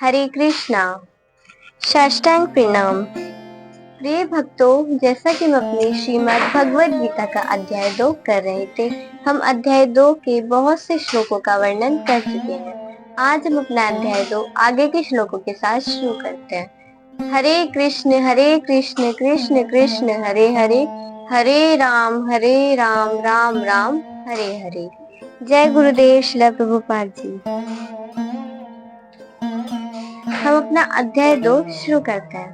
हरे कृष्णा। साष्टांग प्रणाम। प्रिय भक्तों, जैसा कि हम अपनी श्रीमद् भगवद गीता का अध्याय 2 कर रहे थे, हम अध्याय 2 के बहुत से श्लोकों का वर्णन कर चुके हैं। आज हम अपना अध्याय 2 आगे के श्लोकों के साथ शुरू करते हैं। हरे कृष्ण कृष्ण कृष्ण हरे हरे, हरे राम राम राम हरे हरे। जय गुरुदेव श्रील प्रभुपाद जी। हम अपना अध्याय 2 शुरू करते हैं।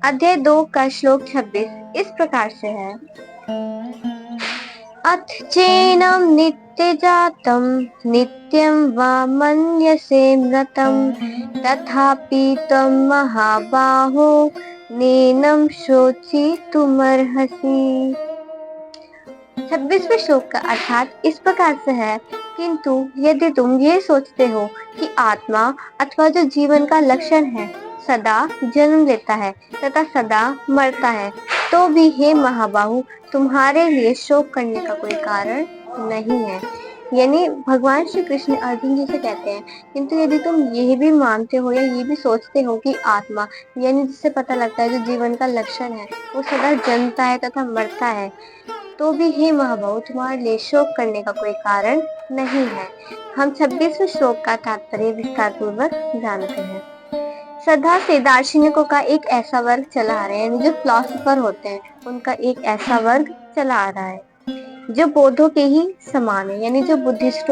अध्याय 2 का श्लोक 26 इस प्रकार से है। अथ चैनम नित्य जातम नित्यम वा मन्यसे मृतम तथापि त्वं महाबाहो नैनं शोचितुमर्हसि। 26वें श्लोक का अर्थात इस प्रकार से है, किंतु यदि तुम ये सोचते हो कि आत्मा अथवा जो जीवन का लक्षण है सदा जन्म लेता है तथा सदा मरता है, तो भी हे महाबाहु तुम्हारे लिए शोक करने का कोई कारण नहीं है। यानी भगवान श्री कृष्ण अर्जुन जी से कहते हैं, किंतु यदि तुम यह भी मानते हो या ये भी सोचते हो कि आत्मा यानी जिससे पता लगता है जो जीवन का लक्षण है वो सदा जन्मता है तथा मरता है, तो भी हे महाबाहु तुम्हारे लिए शोक करने का कोई कारण नहीं है। हम 26वें श्लोक का तात्पर्य विस्तार पूर्वक जानते हैं। सदा से दार्शनिकों का एक ऐसा वर्ग चला आ रहा है, जो फिलोसोफर होते हैं उनका एक ऐसा वर्ग चला आ रहा है जो बौद्धों के ही समान है, यानी जो बुद्धिस्ट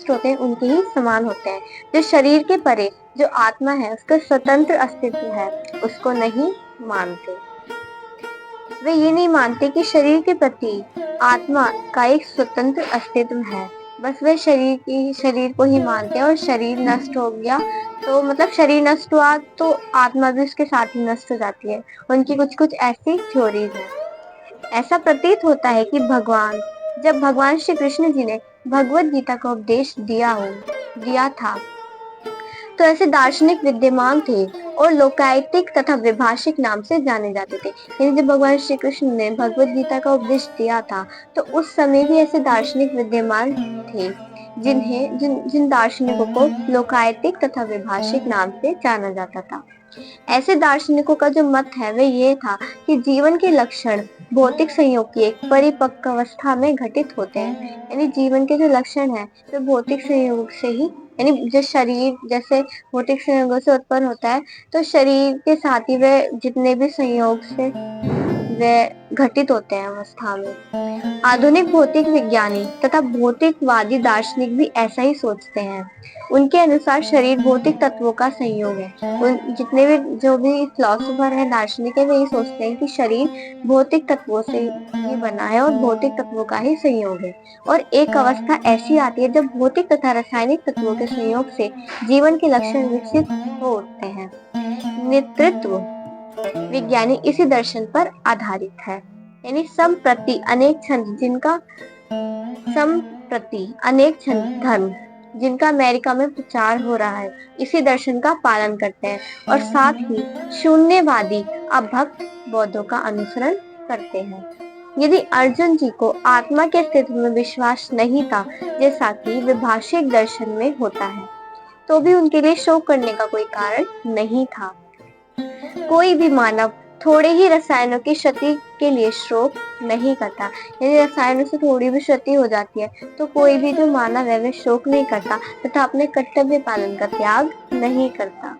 होते हैं उनके ही समान होते हैं। जो शरीर के परे जो आत्मा है उसका स्वतंत्र अस्तित्व है उसको नहीं मानते। वे ये नहीं मानते कि शरीर के प्रति आत्मा का एक स्वतंत्र अस्तित्व है। बस वे शरीर को ही मानते हैं, और शरीर नष्ट हो गया तो मतलब शरीर नष्ट हुआ तो आत्मा भी उसके साथ ही नष्ट हो जाती है। उनकी कुछ कुछ ऐसी थ्योरीज है। ऐसा प्रतीत होता है कि जब भगवान श्री कृष्ण जी ने भगवद गीता का उपदेश दिया था, तो ऐसे दार्शनिक विद्यमान थे और लोकायतिक तथा विभाषिक नाम से जाने जाते थे। यानी जब भगवान श्री कृष्ण ने भगवद गीता का उपदेश दिया था तो उस समय भी ऐसे दार्शनिक विद्यमान थे जिन दार्शनिकों को लोकायतिक तथा विभाषिक नाम से जाना जाता था। ऐसे दार्शनिकों का जो मत है वह ये था कि जीवन के लक्षण भौतिक संयोग की एक परिपक्व अवस्था में घटित होते हैं। यानी जीवन के जो लक्षण है वे भौतिक संयोग से ही, यानी जो शरीर जैसे भौतिक संयोगों से उत्पन्न होता है, तो शरीर के साथ ही वे जितने भी संयोग से वे घटित होते हैं अवस्था में। आधुनिक भौतिक विज्ञानी तथा भौतिकवादी दार्शनिक भी ऐसा ही सोचते हैं। उनके अनुसार शरीर भौतिक तत्वों का संयोग है। जितने भी जो भी फिलोसोफर है दार्शनिक है वे ये सोचते हैं कि शरीर भौतिक तत्वों से ही बना है और भौतिक तत्वों का ही संयोग है। और एक अवस्था ऐसी आती है जब भौतिक तथा रासायनिक तत्वों के संयोग से जीवन के लक्षण विकसित हो उठते हैं। नेतृत्व विज्ञानी इसी दर्शन पर आधारित है। यानी संप्रति अनेक धर्म जिनका अमेरिका में प्रचार हो रहा है इसी दर्शन का पालन करते हैं, और साथ ही शून्यवादी अभक्त बौद्धों का अनुसरण करते हैं। यदि अर्जुन जी को आत्मा के अस्तित्व में विश्वास नहीं था, जैसा कि विभाषिक दर्शन में होता है, तो भी उनके लिए शोक करने का कोई कारण नहीं था। कोई भी मानव थोड़े ही रसायनों की क्षति के लिए शोक नहीं करता। यदि रसायनों से थोड़ी भी क्षति हो जाती है तो कोई भी जो मानव है वह शोक नहीं करता तथा अपने कर्तव्य पालन का त्याग नहीं करता।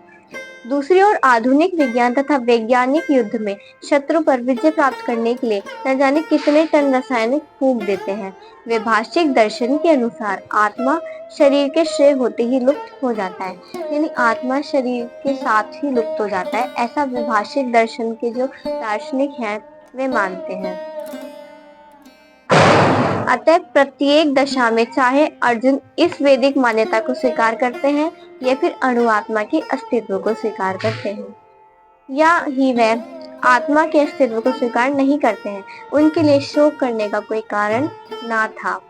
दूसरी ओर आधुनिक विज्ञान तथा वैज्ञानिक युद्ध में शत्रु पर विजय प्राप्त करने के लिए न जाने कितने टन रसायनिक फूंक देते हैं। वैभाषिक दर्शन के अनुसार आत्मा शरीर के क्षय होते ही लुप्त हो जाता है, यानी आत्मा शरीर के साथ ही लुप्त हो जाता है। ऐसा वैभाषिक दर्शन के जो दार्शनिक हैं वे मानते हैं। अतः प्रत्येक दशा में चाहे अर्जुन इस वैदिक मान्यता को स्वीकार करते हैं या फिर अणु आत्मा के अस्तित्व को स्वीकार करते हैं, या ही वह आत्मा के अस्तित्व को स्वीकार नहीं करते हैं, उनके लिए शोक करने का कोई कारण ना था।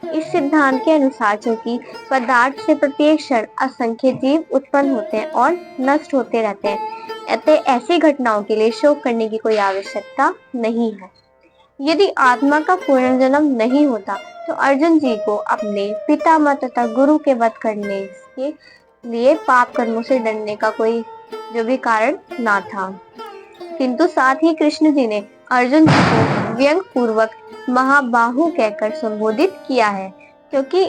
इस सिद्धांत के अनुसार चूंकि पदार्थ से प्रत्येक क्षण असंख्य जीव उत्पन्न होते हैं और नष्ट होते रहते हैं, अतः ऐसी घटनाओं के लिए शोक करने की कोई आवश्यकता नहीं है। यदि आत्मा का पुनर्जन्म नहीं होता तो अर्जुन जी को अपने पितामह तथा गुरु के वध करने के लिए पाप कर्मों से डरने का कोई जो भी कारण ना था। किंतु साथ ही कृष्ण जी ने अर्जुन जी को व्यंग पूर्वक महाबाहु कहकर संबोधित किया है, क्योंकि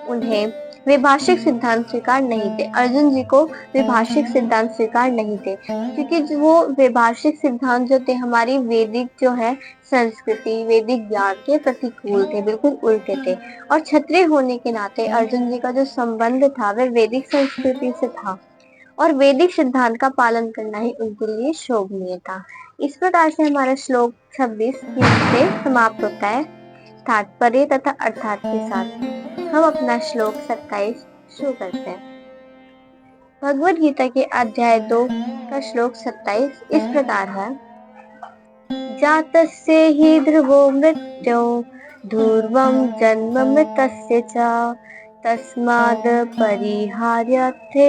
उन्हें वैभाषिक सिद्धांत स्वीकार नहीं थे। अर्जुन जी को वैभाषिक सिद्धांत स्वीकार नहीं थे, क्योंकि जो वो वैभाषिक सिद्धांत जो थे हमारी वैदिक जो है संस्कृति, वैदिक ज्ञान के प्रतिकूल थे, बिल्कुल उल्टे थे। और क्षत्रिय होने के नाते अर्जुन जी का जो संबंध था वह वैदिक संस्कृति से था, और वैदिक सिद्धांत का पालन करना ही उनके लिए शोभनीय था। इस प्रकार से हमारा श्लोक 26 यहीं से समाप्त होता है। तात्पर्य तथा अर्थात के साथ हम अपना श्लोक 27 शुरू करते हैं। भगवद गीता के अध्याय 2 का श्लोक 27 इस प्रकार है। जातस्य हि ध्रुवो मृत्यो ध्रुवं जन्म मृतस्य च तस्माद् परिहार्यर्थे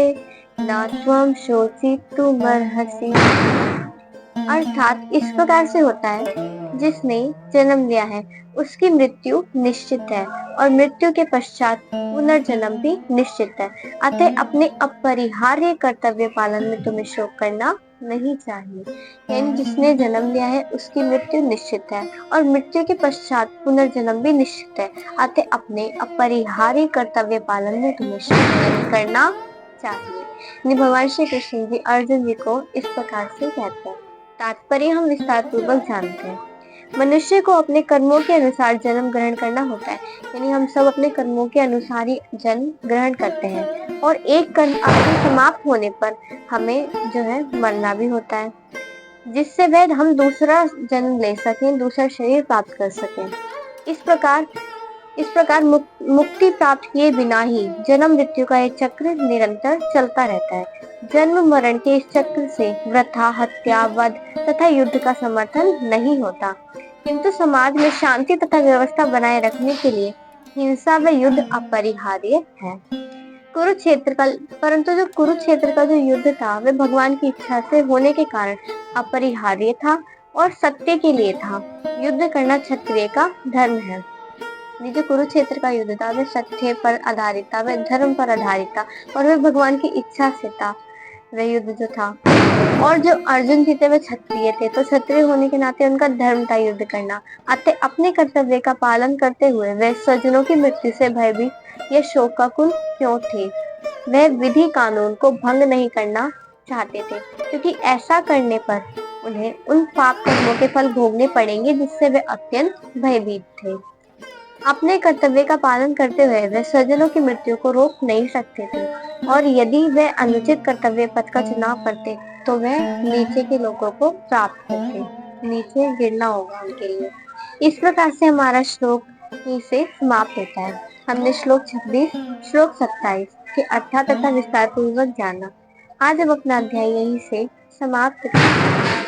न त्वं शोचितुमर्हसि। अर्थात इस प्रकार से होता है, जिसने जन्म लिया है उसकी मृत्यु निश्चित है, और मृत्यु के पश्चात पुनर्जन्म भी निश्चित है। अतः अपने अपरिहार्य कर्तव्य पालन में तुम्हें शोक करना नहीं चाहिए। यानी जिसने जन्म लिया है उसकी मृत्यु निश्चित है, और मृत्यु के पश्चात पुनर्जन्म भी निश्चित है। अतः अपने अपरिहार्य कर्तव्य पालन में तुम्हें शोक नहीं करना चाहिए। भगवान श्री कृष्ण जी अर्जुन जी को इस प्रकार से कहते हैं। तात्पर्य हम विस्तार पूर्वक जानते हैं। मनुष्य को अपने कर्मों के अनुसार जन्म ग्रहण करना होता है, यानी हम सब अपने कर्मों के अनुसार ही जन्म ग्रहण करते हैं, और एक कर्म अपने समाप्त होने पर हमें जो है मरना भी होता है, जिससे वह हम दूसरा जन्म ले सकें, दूसरा शरीर प्राप्त कर सकें। इस प्रकार मुक्ति प्राप्त किए बिना ही जन्म मृत्यु का एक चक्र निरंतर चलता रहता है। जन्म मरण के इस चक्र से वृथा, हत्या, वध तथा युद्ध का समर्थन नहीं होता, किंतु समाज में शांति तथा व्यवस्था बनाए रखने के लिए हिंसा व युद्ध अपरिहार्य है। परंतु जो कुरुक्षेत्र का जो युद्ध था वह भगवान की इच्छा से होने के कारण अपरिहार्य था और सत्य के लिए था। युद्ध करना क्षत्रिय का धर्म है। ये जो कुरुक्षेत्र का युद्ध था वह सत्य पर आधारित था, वह धर्म पर आधारित था, और वह भगवान की इच्छा से था वह युद्ध जो था। और जो अर्जुन जी थे वह क्षत्रिय थे, तो क्षत्रिय होने के नाते उनका धर्म था युद्ध करना। अतः अपने कर्तव्य का पालन करते हुए वह स्वजनों की मृत्यु से भयभीत या शोकाकुल क्यों थे? वह विधि कानून को भंग नहीं करना चाहते थे, क्योंकि ऐसा करने पर उन्हें उन पाप कर्मों के फल भोगने पड़ेंगे जिससे वे अत्यंत भयभीत थे। अपने कर्तव्य का पालन करते हुए वे स्वजनों की मृत्यु को रोक नहीं सकते थे, और यदि वे अनुचित कर्तव्य पथ का चुनाव करते तो वह नीचे के लोगों को प्राप्त करते, नीचे गिरना होगा उनके लिए। इस प्रकार से हमारा श्लोक यहीं से समाप्त होता है। हमने श्लोक 26, श्लोक 27 के अर्थात तथा विस्तार पूर्वक जाना। आज हम अपना अध्याय यहीं से समाप्त करते हैं।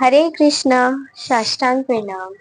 हरे कृष्णा, साष्टांग प्रणाम।